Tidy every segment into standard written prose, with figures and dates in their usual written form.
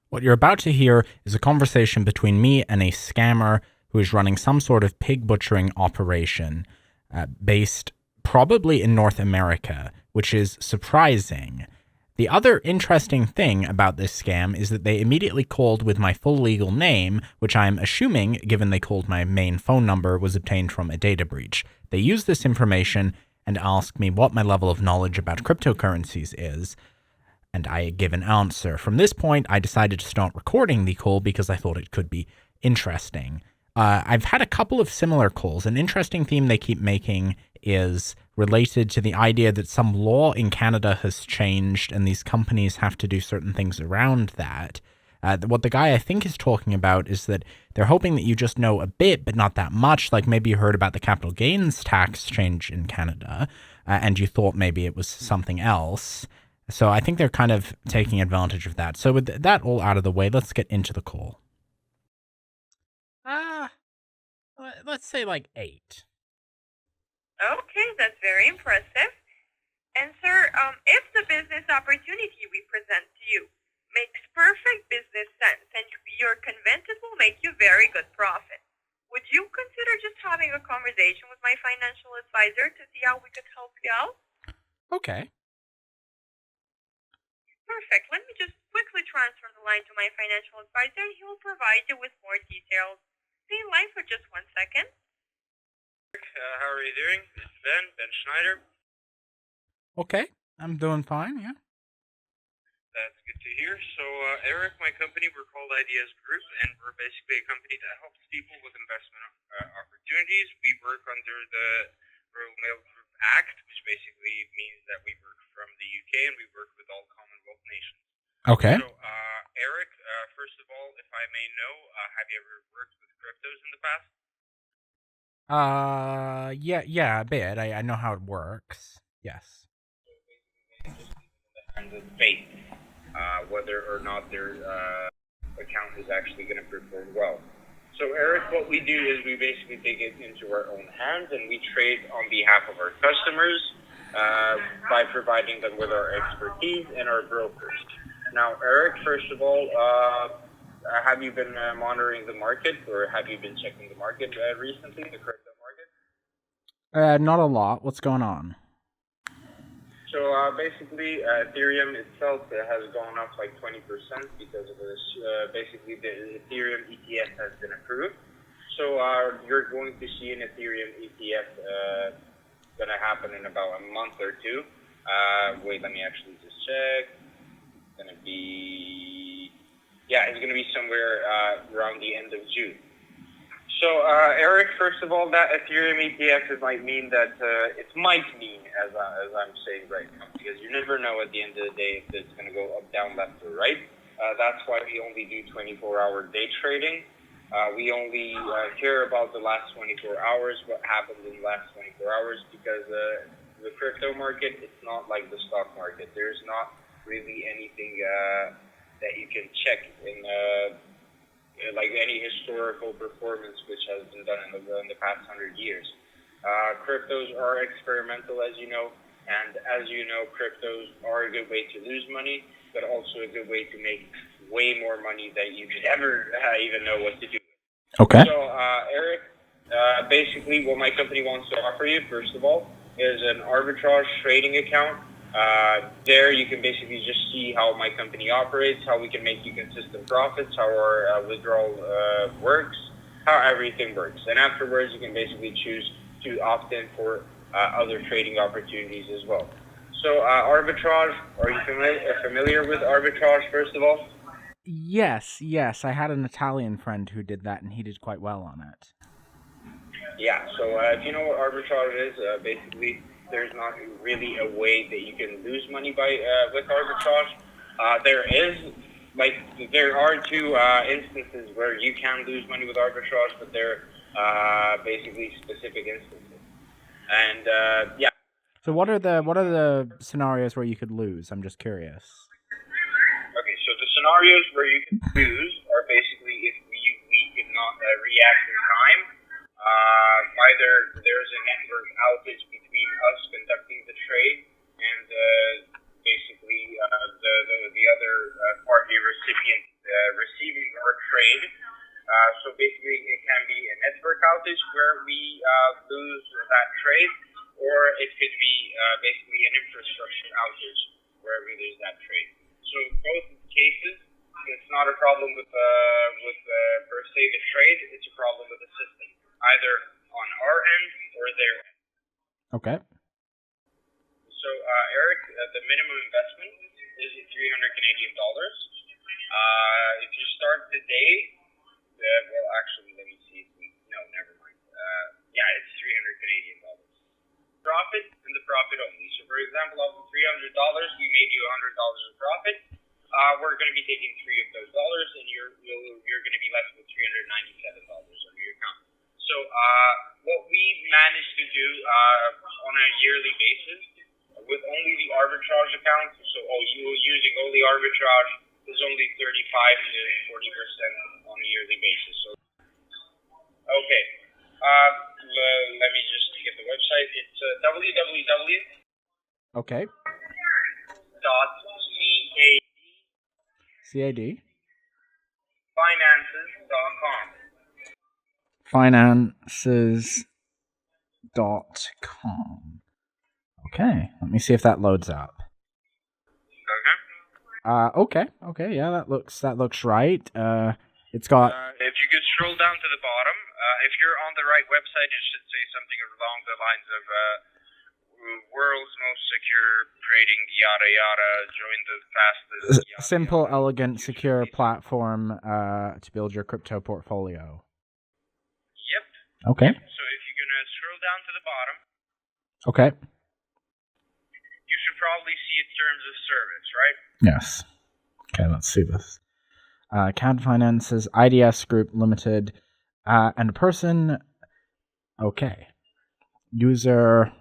What you're about to hear is a conversation between me and a scammer who is running some sort of pig butchering operation based probably in North America, which is surprising. The other interesting thing about this scam is that they immediately called with my full legal name, which I'm assuming, given they called my main phone number, was obtained from a data breach. They used this information and asked me what my level of knowledge about cryptocurrencies is, and I give an answer. From this point, I decided to start recording the call because I thought it could be interesting. I've had a couple of similar calls. An interesting theme they keep making is related to the idea that some law in Canada has changed and these companies have to do certain things around that. What the guy I think is talking about is that they're hoping that you just know a bit, but not that much. Like maybe you heard about the capital gains tax change in Canada, and you thought maybe it was something else. So I think they're kind of taking advantage of that. So with that all out of the way, let's get into the call. Uh, let's say like 8. Okay, that's very impressive. And sir, if the business opportunity we present to you makes perfect business sense and you're convinced it will make you very good profit, would you consider just having a conversation with my financial advisor to see how we could help you out? Okay. Perfect. Let me just quickly transfer the line to my financial advisor and he will provide you with more details. Stay in line for just 1 second. How are you doing? It's Ben Schneider. Okay, I'm doing fine, yeah. That's good to hear. So, Eric, my company, we're called Ideas Group, and we're basically a company that helps people with investment opportunities. We work under the Royal Mail Group Act, which basically means that we work from the UK and we work with all Commonwealth nations. Okay. So, Eric, first of all, if I may know, have you ever worked with cryptos in the past? Yeah, a bit. I know how it works. Yes. And the faith, whether or not their account is actually going to perform well. So, Eric, what we do is we basically take it into our own hands and we trade on behalf of our customers by providing them with our expertise and our brokers. Now, Eric, first of all, have you been monitoring the market, or have you been checking the market recently, the crypto market? Not a lot. What's going on? So basically, Ethereum itself has gone up like 20% because of this. Basically, the Ethereum ETF has been approved. So you're going to see an Ethereum ETF going to happen in about a month or two. Wait, let me actually just check. It's going to be, it's going to be somewhere around the end of June. So, Eric, first of all, that Ethereum ETF, it might mean, as I'm saying right now, because you never know at the end of the day if it's going to go up, down, left, or right. That's why we only do 24-hour day trading. We only care about the last 24 hours, what happens in the last 24 hours, because the crypto market, it's not like the stock market. There's not really anything that you can check in like any historical performance which has been done in the past 100 years. Cryptos are experimental, as you know, and as you know, cryptos are a good way to lose money, but also a good way to make way more money than you could ever even know what to do. Okay. So, Eric, basically what my company wants to offer you, first of all, is an arbitrage trading account. There you can basically just see how my company operates, how we can make you consistent profits, how our withdrawal works, how everything works. And afterwards, you can basically choose to opt in for other trading opportunities as well. So arbitrage, are you familiar with arbitrage, first of all? Yes. I had an Italian friend who did that, and he did quite well on it. Yeah, so if you know what arbitrage is, basically there's not really a way that you can lose money with arbitrage. There are two instances where you can lose money with arbitrage, but they're basically specific instances. And So what are the scenarios where you could lose? I'm just curious. Okay, so the scenarios where you can lose are basically if we cannot react in time. Either there's a network outage between us conducting the trade and basically the other party recipient receiving our trade. So basically, it can be a network outage where we lose that trade, or it could be basically an infrastructure outage where we lose that trade. So both cases, it's not a problem with per se the trade; it's a problem with the system, either on our end or their end. Okay. So Eric, the minimum investment is $300 Canadian. If you start today, well, actually, let me see. No, never mind. Yeah, it's $300 Canadian. Profit and the profit only. So, for example, off of $300, we made you $100 of profit. We're going to be taking $3 of those dollars, and you're going to be left with $397 on your account. So, what we managed to do on a yearly basis with only the arbitrage account, so using only arbitrage, is only 35 to 40% on a yearly basis. So, okay. Let me just get the website. It's www. Okay. .cad CAD. Finances.com. Okay. Let me see if that loads up. Okay. Yeah, that looks right. It's got. If you could scroll down to the bottom, if you're on the right website, it should say something along the lines of world's most secure trading, yada yada. Join the fastest. Yada, Simple, yada. elegant, secure platform to build your crypto portfolio. Yep. Okay. So if you're gonna scroll down to the bottom, Okay. you should probably see terms of service, right? Yes. Okay, let's see this. CAD Finances, IDS Group Limited, and a person. Okay. User.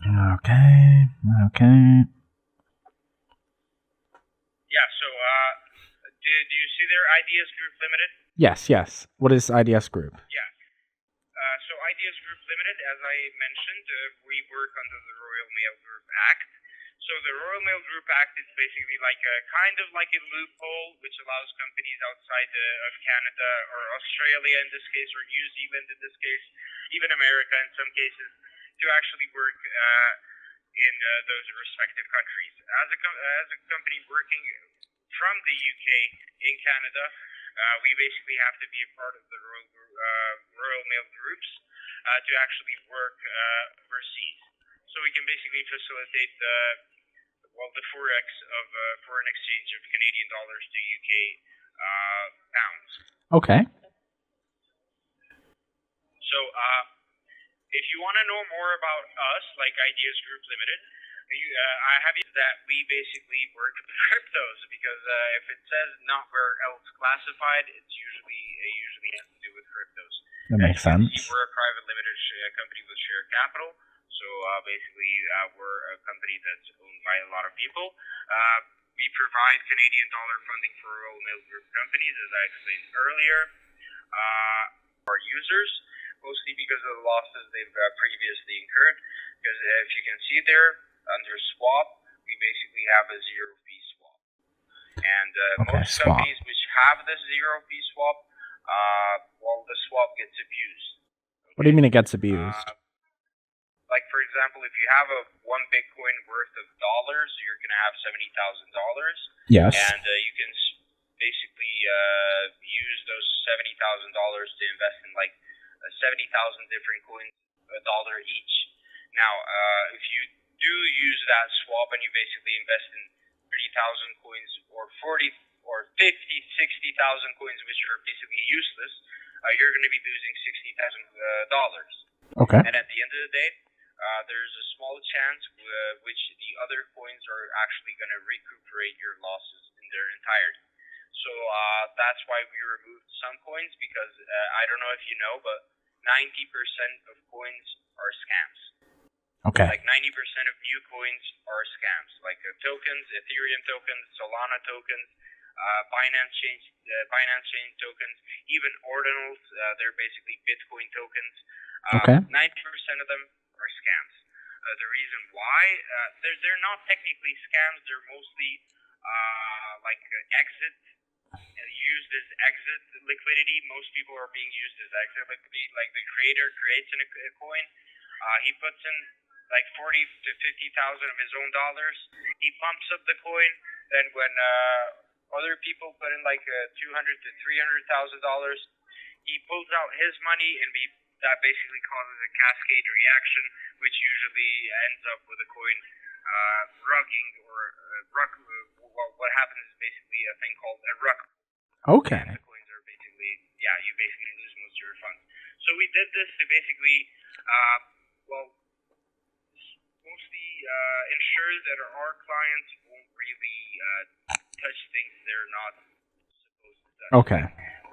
Okay. Yeah. So, do you see their IDS Group Limited? Yes. What is IDS Group? Yeah. So IDS Group Limited, as I mentioned, we work under the Royal Mail Group Act. So the Royal Mail Group Act is basically like a loophole which allows companies outside of Canada or Australia in this case, or New Zealand in this case, even America in some cases, to actually work in those respective countries. As a company working from the UK in Canada, we basically have to be a part of the Royal Mail groups to actually work overseas. So we can basically facilitate the forex of foreign exchange of Canadian dollars to UK pounds. Okay. So if you want to know more about us, like Ideas Group Limited, I have that we basically work with cryptos, because if it says not where else classified, it's usually has to do with cryptos. That makes sense. We're a private limited company with share capital, so basically we're a company that's owned by a lot of people. We provide Canadian dollar funding for Royal Mail Group companies, as I explained earlier. Our users, mostly because of the losses they've previously incurred. Because if you can see there, under swap, we basically have a zero fee swap. And most companies which have this zero fee swap, the swap gets abused. Okay? What do you mean it gets abused? Like, for example, if you have one Bitcoin worth of dollars, you're going to have $70,000. Yes. And you can basically use those $70,000 to invest in 70,000 different coins, $1 each. Now, if you do use that swap and you basically invest in 30,000 coins or 40 or 50, 60,000 coins, which are basically useless, you're going to be losing $60,000. Okay. And at the end of the day, there's a small chance which the other coins are actually going to recuperate your losses in their entirety. So that's why we removed some coins, because I don't know if you know, but 90% of coins are scams. Okay. Like 90% of new coins are scams, like tokens, Ethereum tokens, Solana tokens, Binance Chain tokens, even ordinals. They're basically Bitcoin tokens. Okay. 90% of them are scams. The reason why, they're not technically scams. They're mostly exit used as exit liquidity. Most people are being used as exit liquidity. Like the creator creates a coin, he puts in like 40 to 50,000 of his own dollars. He pumps up the coin. Then when other people put in like $200 to $300,000, he pulls out his money, and that basically causes a cascade reaction, which usually ends up with a coin rugging or what happens is basically a thing called a rug. Okay. And the coins are basically, you basically lose most of your funds. So we did this to basically, mostly ensure that our clients won't really touch things they're not supposed to touch. Okay.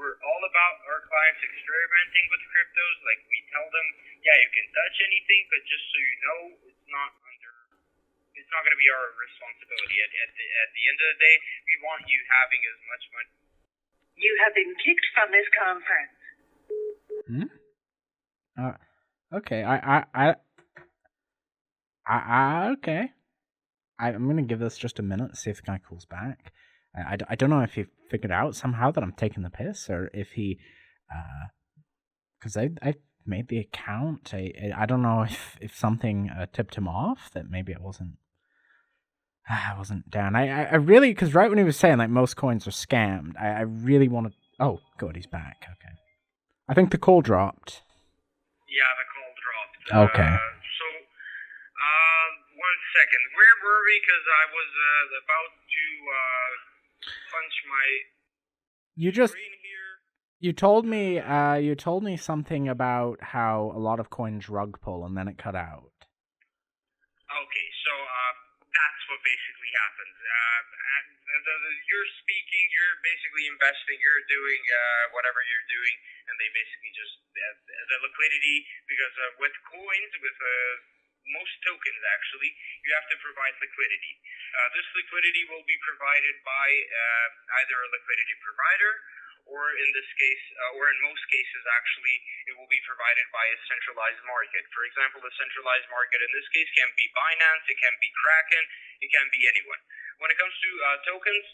We're all about our clients experimenting with cryptos. Like we tell them, you can touch anything, but just so you know, it's not going to be our responsibility. At the end of the day, we want you having as much money. You have been kicked from this conference. Okay. Okay. I'm gonna give this just a minute, see if the guy calls back. I don't know if he figured out somehow that I'm taking the piss, or if he, because I made the account. I don't know if something tipped him off, that maybe I wasn't down. I really, because right when he was saying like most coins are scammed, I really wanted. Oh, good, he's back. Okay, I think the call dropped. Yeah, the call dropped. Okay. So, 1 second. Where were we? Because I was about to punch my screen here. You told me something about how a lot of coins rug pull, and then it cut out. Okay, so that's what basically happens. You're speaking, you're basically investing, you're doing whatever you're doing, and they basically just the liquidity, because with coins, with most tokens actually, you have to provide liquidity. This liquidity will be provided by either a liquidity provider, or in this case, or in most cases actually, it will be provided by a centralized market. For example, a centralized market in this case can be Binance, it can be Kraken, it can be anyone. When it comes to tokens,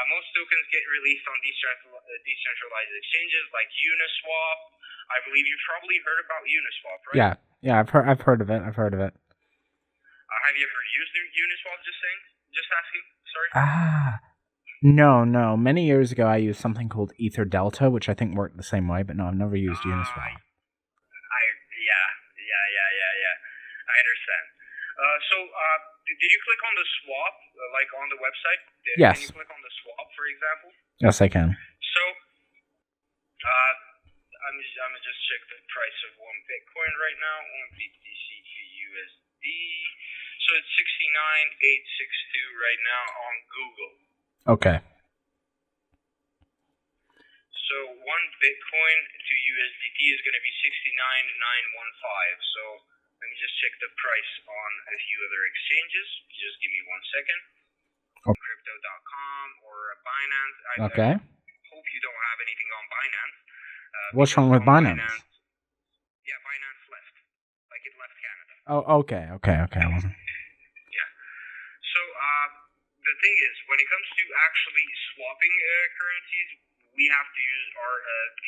most tokens get released on decentralized exchanges like Uniswap. I believe you've probably heard about Uniswap, right? Yeah, I've heard of it. Have you ever used Uniswap? Just asking. Sorry. No. Many years ago, I used something called Ether Delta, which I think worked the same way, but no, I've never used Uniswap. I understand. So, did you click on the swap, like on the website? Yes. Can you click on the swap, for example? Yes, I can. So, I'm just check the price of one Bitcoin right now, one BTC to USD. So it's 69,862 right now on Google. Okay. So one Bitcoin to USDT is going to be 69,915. So let me just check the price on a few other exchanges. Just give me 1 second. Crypto.com or Binance. Okay. I hope you don't have anything on Binance. What's wrong with Binance? Binance left. Like it left Canada. Oh, okay. I wasn't. Yeah. So the thing is, when it comes to actually swapping currencies, we have to use our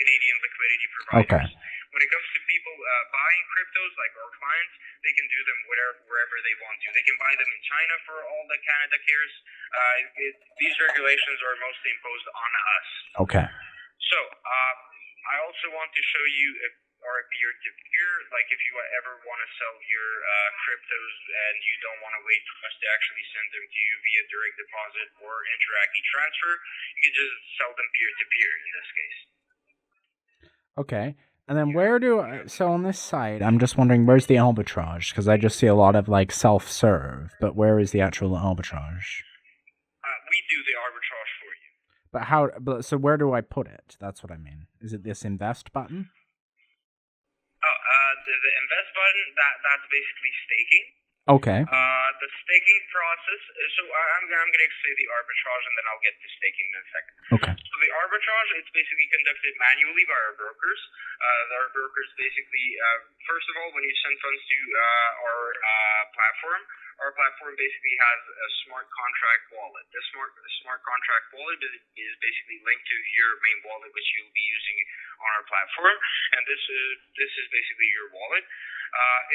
Canadian liquidity providers. Okay. When it comes to people buying cryptos, like our clients, they can do them wherever they want to. They can buy them in China for all that Canada cares. These regulations are mostly imposed on us. Okay. So I also want to show you our peer-to-peer. Like if you ever want to sell your cryptos and you don't want to wait for us to actually send them to you via direct deposit or Interactive transfer, you can just sell them peer-to-peer in this case. Okay. And then so on this site, I'm just wondering, where's the arbitrage? Because I just see a lot of like self-serve, but where is the actual arbitrage? We do the arbitrage for you. So where do I put it? That's what I mean. Is it this invest button? The invest button, that's basically staking. Okay. The staking process, so I'm going to explain the arbitrage and then I'll get to staking in a second. Okay. So the arbitrage, it's basically conducted manually by our brokers. Our brokers basically, first of all, when you send funds to our platform, our platform basically has a smart contract wallet. This smart contract wallet is basically linked to your main wallet, which you'll be using on our platform, and this is basically your wallet.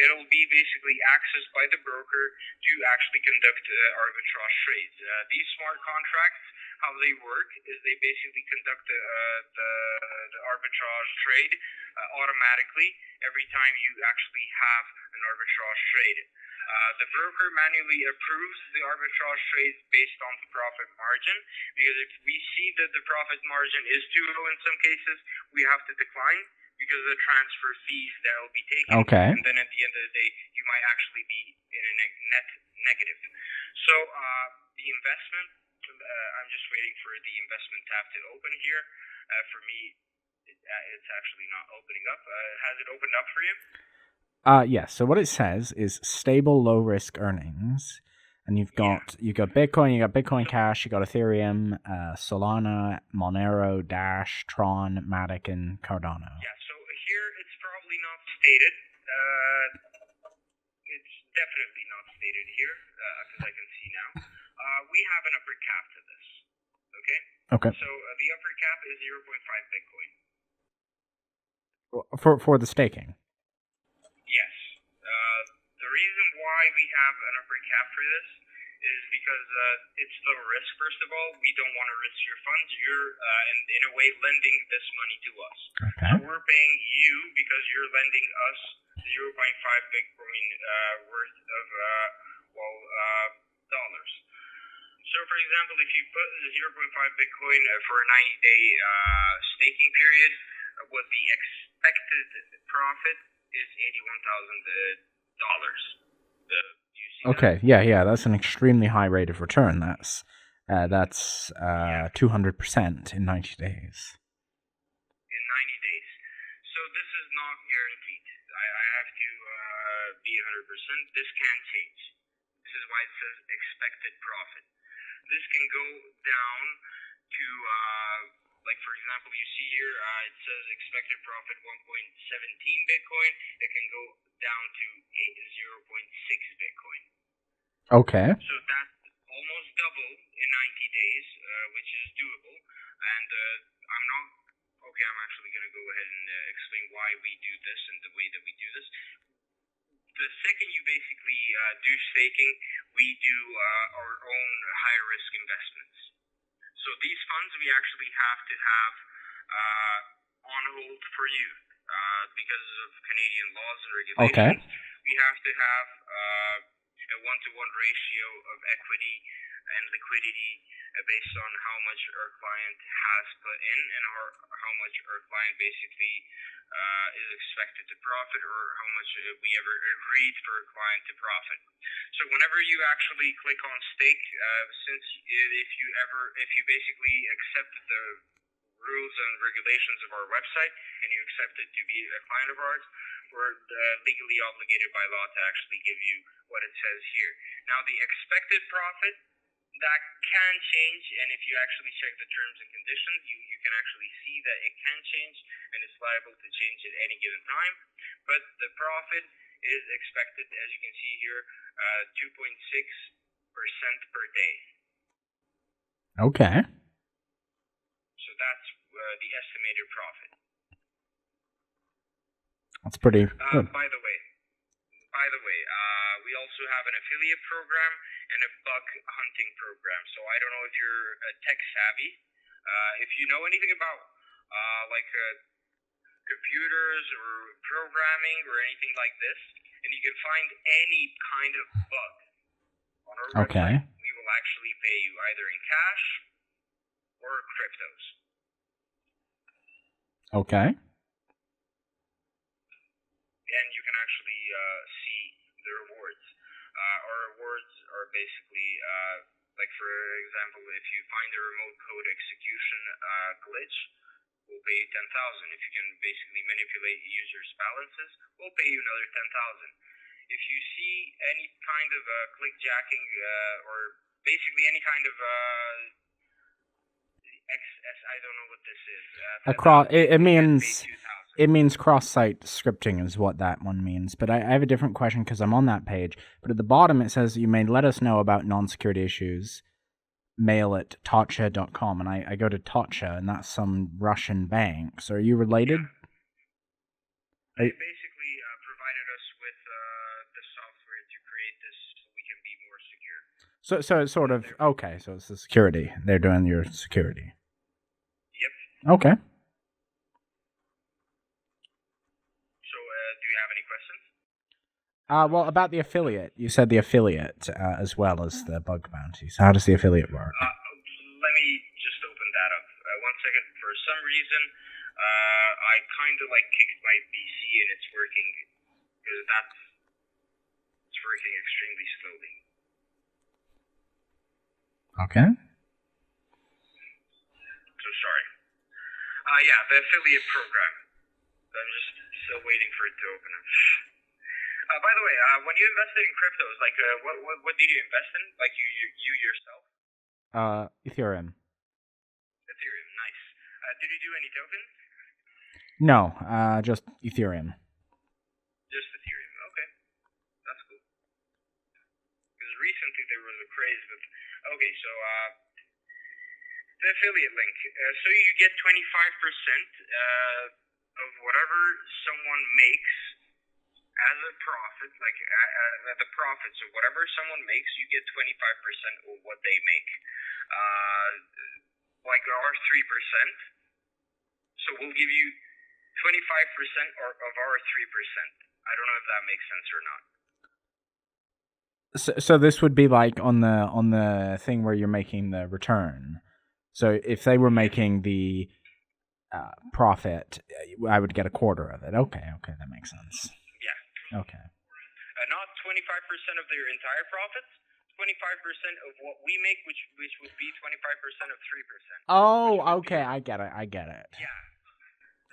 It'll be basically accessed by the broker to actually conduct arbitrage trades. These smart contracts, how they work is they basically conduct the arbitrage trade automatically every time you actually have an arbitrage trade. The broker manually approves the arbitrage trades based on the profit margin, because if we see that the profit margin is too low in some cases, we have to decline because of the transfer fees that will be taken. Okay. And then at the end of the day, you might actually be in a net negative. So the investment, I'm just waiting for the investment tab to open here. For me, it's actually not opening up. Has it opened up for you? Yes. So what it says is stable, low risk earnings, and you got Bitcoin, you got Bitcoin Cash, you got Ethereum, Solana, Monero, Dash, Tron, Matic, and Cardano. Yeah. So here it's probably not stated. It's definitely not stated here, because I can see now. We have an upper cap to this. Okay. Okay. So the upper cap is 0.5 Bitcoin. For the staking. Yes. The reason why we have an upper cap for this is because it's low risk, first of all. We don't want to risk your funds. You're, in a way, lending this money to us. Okay. So we're paying you because you're lending us 0.5 Bitcoin worth of, dollars. So, for example, if you put 0.5 Bitcoin for a 90-day staking period, what the expected profit is $81,000. Do you see Okay. that? Yeah. That's an extremely high rate of return. That's 200% in 90 days. In 90 days. So this is not guaranteed. I have to be 100%. This can change. This is why it says expected profit. This can go down to, for example, you see here, it says expected profit 1.17 Bitcoin. It can go down to 0.6 Bitcoin. Okay. So that's almost double in 90 days, which is doable. And I'm actually going to go ahead and explain why we do this and the way that we do this. The second you basically do staking, we do our own high-risk investments. So these funds we actually have to have on hold for you because of Canadian laws and regulations. Okay. We have to have a 1-to-1 ratio of equity and liquidity based on how much our client has put in and how much our client basically is expected to profit, or how much we ever agreed for a client to profit. So whenever you actually click on stake, since if you basically accept the rules and regulations of our website and you accept it to be a client of ours, we're legally obligated by law to actually give you what it says here. Now the expected profit, that can change, and if you actually check the terms and conditions, you can actually see that it can change, and it's liable to change at any given time. But the profit is expected, as you can see here, 2.6% per day. Okay. So that's the estimated profit. That's pretty good. By the way, we also have an affiliate program and a bug hunting program. So I don't know if you're tech savvy. If you know anything about computers or programming or anything like this, and you can find any kind of bug on our website, we will actually pay you either in cash or cryptos. Okay. And you can actually see the rewards. Our rewards are basically, for example, if you find a remote code execution glitch, we'll pay you 10,000. If you can basically manipulate users' balances, we'll pay you another 10,000. If you see any kind of clickjacking or basically any kind of XS, I don't know what this is. It means It means cross-site scripting is what that one means. But I have a different question because I'm on that page. But at the bottom it says you may let us know about non-security issues. Mail at Tatcha.com, and I go to Tatcha, and that's some Russian bank. So are you related? They basically provided us with the software to create this so we can be more secure. So it's sort of okay. So it's the security. They're doing your security. Yep. Okay. So do you have any questions? Well, about the affiliate, you said the affiliate as well as the bug bounty. So how does the affiliate work? Let me just open that up. 1 second. For some reason, I kind of like kicked my BC and it's working because it's working extremely slowly. Okay. So sorry. Yeah, the affiliate program. I'm just still waiting for it to open up. By the way, when you invested in cryptos, like, what did you invest in? Like, you yourself? Ethereum. Ethereum, nice. Did you do any tokens? No, just Ethereum. Just Ethereum, okay. That's cool. Because recently there was a craze with... Okay, so, the affiliate link. So you get 25% of whatever someone makes as a profit, like the profits of whatever someone makes, you get 25% of what they make. Like our 3%. So we'll give you 25% of our 3%. I don't know if that makes sense or not. So this would be like on the thing where you're making the return. So if they were making the profit, I would get a quarter of it. Okay, that makes sense. Yeah. Okay. Not 25% of their entire profits. 25% of what we make, which would be 25% of 3%. Oh, okay, I get it. Yeah.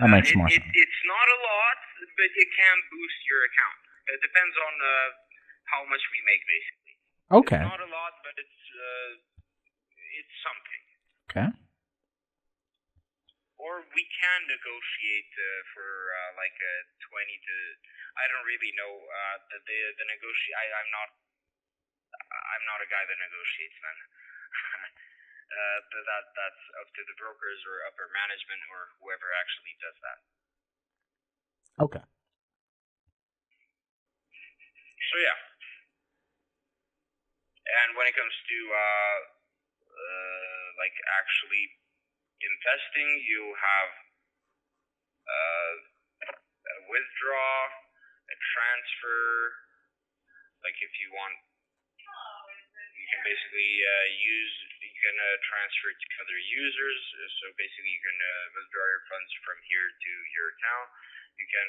That makes more sense. It's not a lot, but it can boost your account. It depends on how much we make, basically. Okay. It's not a lot, but it's something. Okay. Or we can negotiate for like 20 to... I don't really know the negotiate. I'm not a guy that negotiates, man. That's up to the brokers or upper management or whoever actually does that. Okay. So yeah. And when it comes to like actually investing, you have a withdraw, a transfer. Like if you want, you can basically you can transfer to other users. So basically you can withdraw your funds from here to your account. You can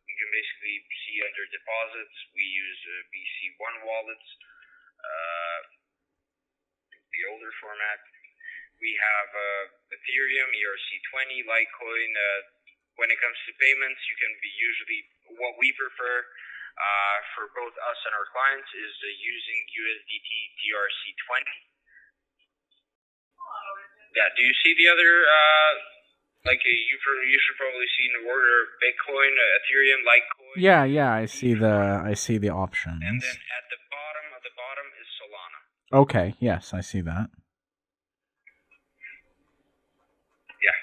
you can basically see under deposits, we use BC1 wallets, the older format. We have Ethereum, ERC20, Litecoin. When it comes to payments, you can be usually, what we prefer for both us and our clients is using USDT TRC20. Yeah, do you see the other, like you should probably see in the order Bitcoin, Ethereum, Litecoin. Yeah, I see the options. And then at the bottom is Solana. Okay, yes, I see that. Yeah.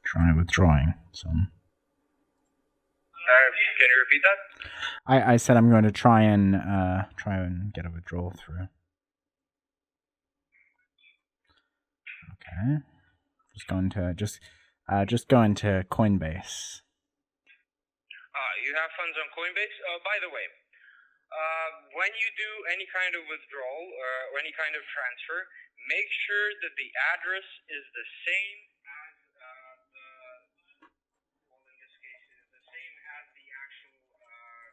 Try withdrawing some. Can you repeat that? I said I'm going to try and get a withdrawal through. Okay. Just go into Coinbase. You have funds on Coinbase? By the way, when you do any kind of withdrawal or any kind of transfer, make sure that the address is the same as in this case, is the same as the actual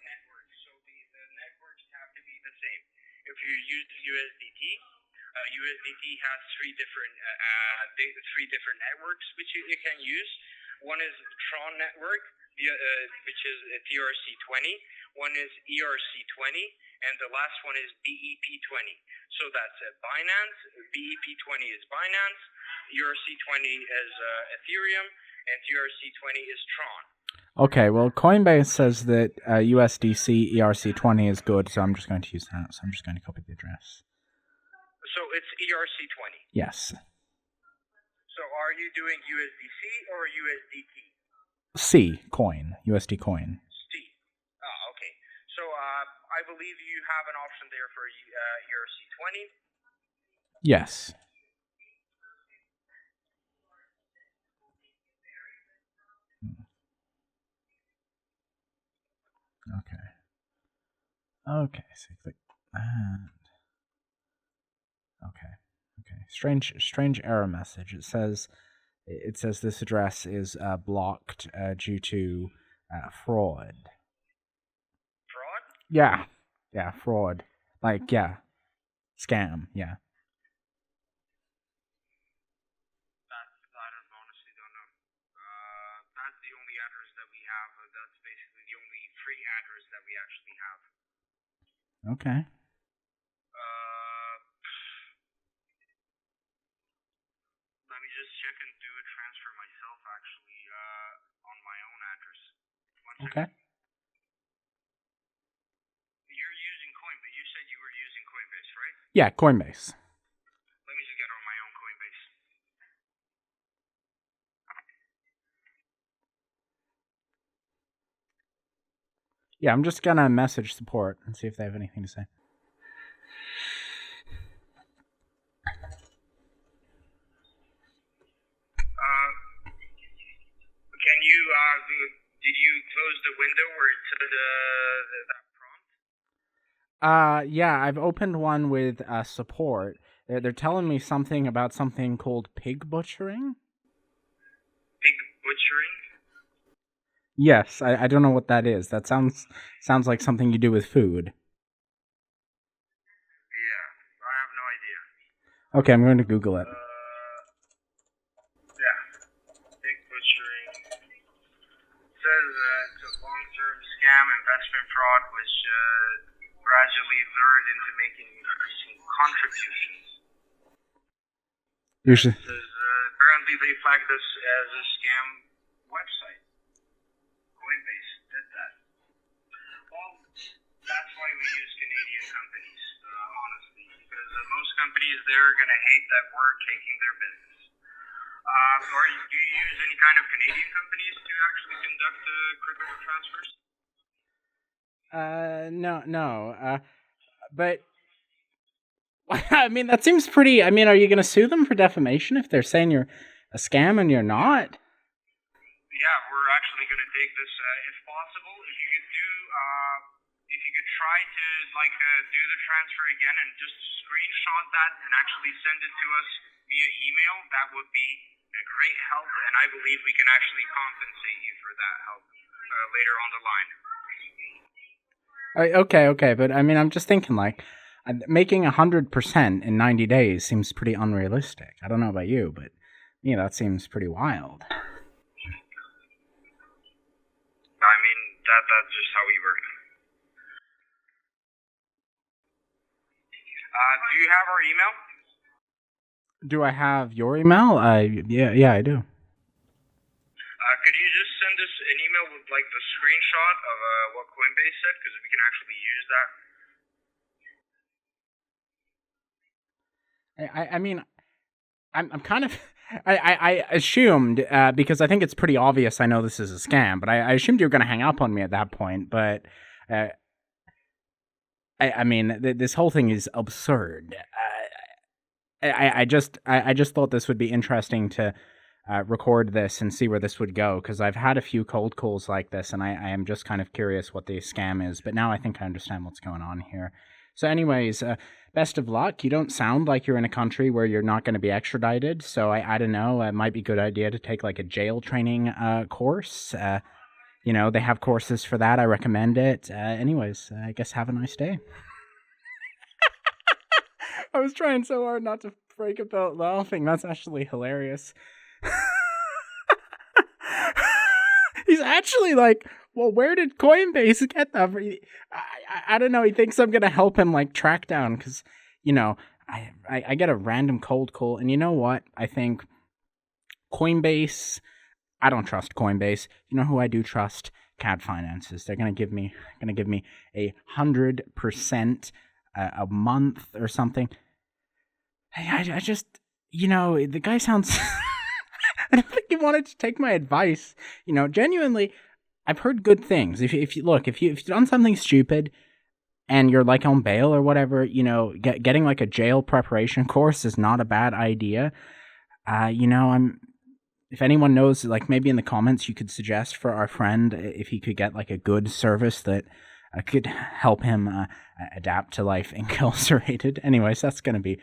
network. So the networks have to be the same. If you use USDT, USDT has three different networks which you can use. One is Tron network, which is TRC20. One is ERC20, and the last one is BEP20. So that's Binance. BEP20 is Binance. ERC20 is Ethereum, and ERC20 is Tron. Okay, well, Coinbase says that USDC ERC20 is good, so I'm just going to use that. So I'm just going to copy the address. So it's ERC20. Yes. So are you doing USDC or USDT? C, coin, USD coin. C. Oh, okay. So I believe you have an option there for ERC20. Yes. Okay, so click that. Okay. Strange error message. It says this address is blocked due to fraud. Fraud? Yeah, fraud. Like, yeah, scam, yeah. I honestly don't know. That's the only address that we have. That's basically the only free address that we actually have. Okay. Let me just check and do a transfer myself, actually, on my own address. One second. Okay. You're using Coinbase. You said you were using Coinbase, right? Yeah, Coinbase. Let me just get on my own Coinbase. Yeah, I'm just gonna message support and see if they have anything to say. Can you, did you close the window where it said that prompt? Yeah, I've opened one with support. They're telling me something about something called pig butchering. Pig butchering? Yes, I don't know what that is. That sounds like something you do with food. Yeah, I have no idea. Okay, I'm going to Google it. Yeah, pig butchering. It says it's a long-term scam investment fraud which gradually lured into making increasing contributions. Usually. It says, apparently they flagged this as a scam website. Coinbase did that. Well, that's why we use Canadian companies, honestly, because most companies, they're going to hate that we're taking their business. Do you use any kind of Canadian companies to actually conduct crypto transfers? No. But I mean, that seems pretty. I mean, are you going to sue them for defamation if they're saying you're a scam and you're not? Yeah, we're actually going to take this, if possible. If you could try to do the transfer again and just screenshot that and actually send it to us via email, that would be a great help, and I believe we can actually compensate you for that help later on the line. Okay, but I mean, I'm just thinking making 100% in 90 days seems pretty unrealistic. I don't know about you, but yeah, that seems pretty wild. I mean, that's just how we work. Do you have our email? Do I have your email? Yeah, I do. Could you just send us an email with the screenshot of what Coinbase said, because we can actually use that? I mean, I'm kind of. I assumed because I think it's pretty obvious. I know this is a scam, but I assumed you were going to hang up on me at that point. But I mean, this whole thing is absurd. I just thought this would be interesting to record this and see where this would go, because I've had a few cold calls like this, and I am just kind of curious what the scam is. But now I think I understand what's going on here. So anyways, best of luck. You don't sound like you're in a country where you're not going to be extradited. So I don't know. It might be a good idea to take a jail training course. They have courses for that. I recommend it. Anyways, I guess have a nice day. I was trying so hard not to break about laughing. That's actually hilarious. He's actually well, where did Coinbase get that? I don't know. He thinks I'm going to help him track down because, I get a random cold call, and you know what? I think Coinbase. I don't trust Coinbase. You know who I do trust? CAD Finances. They're gonna give me 100% a month or something. I just, the guy sounds. I don't think he wanted to take my advice. Genuinely, I've heard good things. If you've done something stupid and you're like on bail or whatever, getting like a jail preparation course is not a bad idea. If anyone knows, like maybe in the comments you could suggest for our friend if he could get like a good service that could help him adapt to life incarcerated. Anyways, that's going to be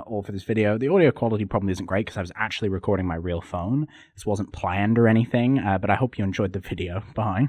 all for this video. The audio quality probably isn't great because I was actually recording my real phone. This wasn't planned or anything, but I hope you enjoyed the video. Bye.